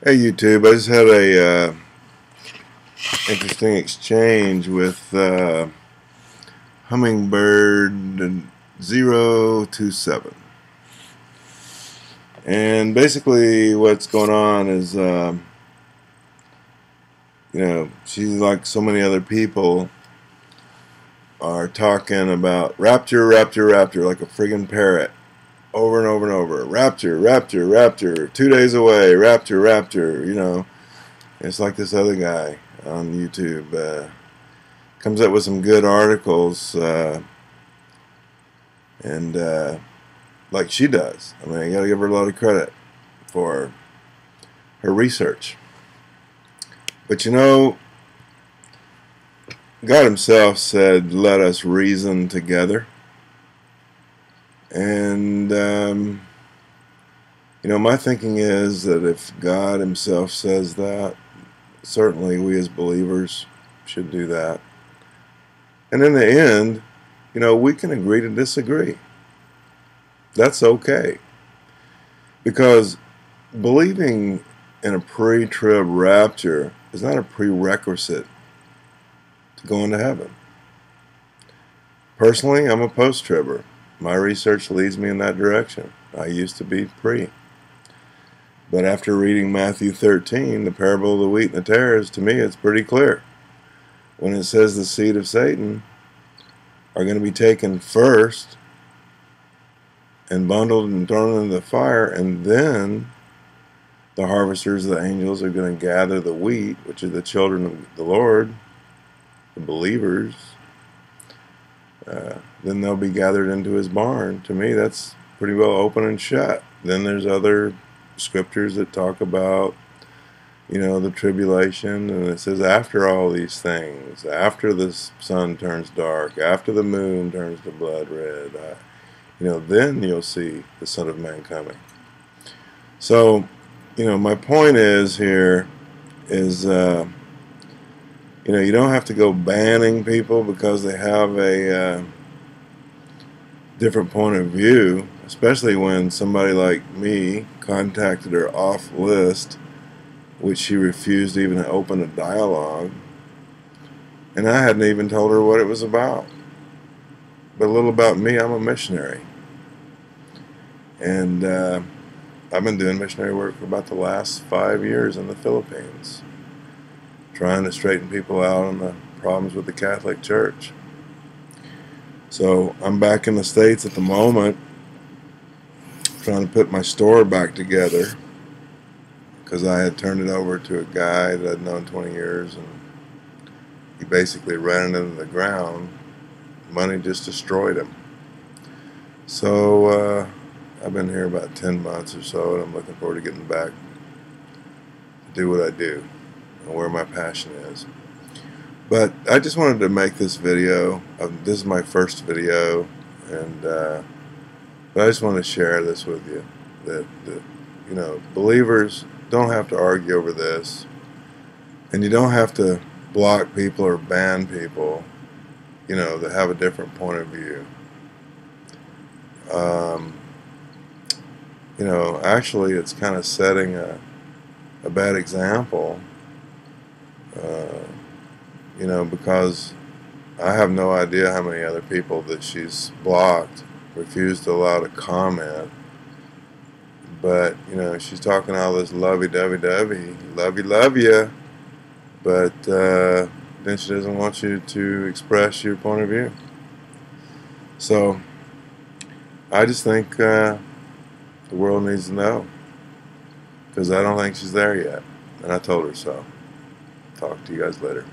Hey YouTube, I just had a interesting exchange with Hummingbird 027. And basically what's going on is, she's like so many other people are talking about Rapture, Rapture, Rapture, like a friggin' parrot. Over and over and over. Rapture, Rapture, Rapture, 2 days away, Rapture, Rapture, It's like this other guy on YouTube comes up with some good articles, and like she does. I mean, I gotta give her a lot of credit for her research. But God Himself said, "Let us reason together." And my thinking is that if God Himself says that, certainly we as believers should do that. And in the end, we can agree to disagree. That's okay. Because believing in a pre-trib rapture is not a prerequisite to going to heaven. Personally, I'm a post-tribber. My research leads me in that direction. I used to be pre. But after reading Matthew 13, the parable of the wheat and the tares, to me it's pretty clear. When it says the seed of Satan are going to be taken first and bundled and thrown into the fire, and then the harvesters, the angels, are going to gather the wheat, which are the children of the Lord, the believers. Then they'll be gathered into His barn. To me, that's pretty well open and shut. Then there's other scriptures that talk about, the tribulation, and it says after all these things, after the sun turns dark, after the moon turns to blood red, then you'll see the Son of Man coming. So, my point is here is, you don't have to go banning people because they have a different point of view, especially when somebody like me contacted her off list, which she refused even to open a dialogue, and I hadn't even told her what it was about. But a little about me: I'm a missionary, and I've been doing missionary work for about the last 5 years in the Philippines, trying to straighten people out on the problems with the Catholic Church. So I'm back in the States at the moment, trying to put my store back together, because I had turned it over to a guy that I'd known 20 years, and he basically ran it into the ground. Money just destroyed him. So I've been here about 10 months or so, and I'm looking forward to getting back to do what I do and where my passion is. But I just wanted to make this video. This is my first video, and but I just want to share this with you, that believers don't have to argue over this, and you don't have to block people or ban people, that have a different point of view. Actually, it's kind of setting a bad example, because I have no idea how many other people that she's blocked, refused to allow to comment. But, she's talking all this lovey-dovey-dovey, love you, but then she doesn't want you to express your point of view. So, I just think the world needs to know, because I don't think she's there yet, and I told her so. Talk to you guys later.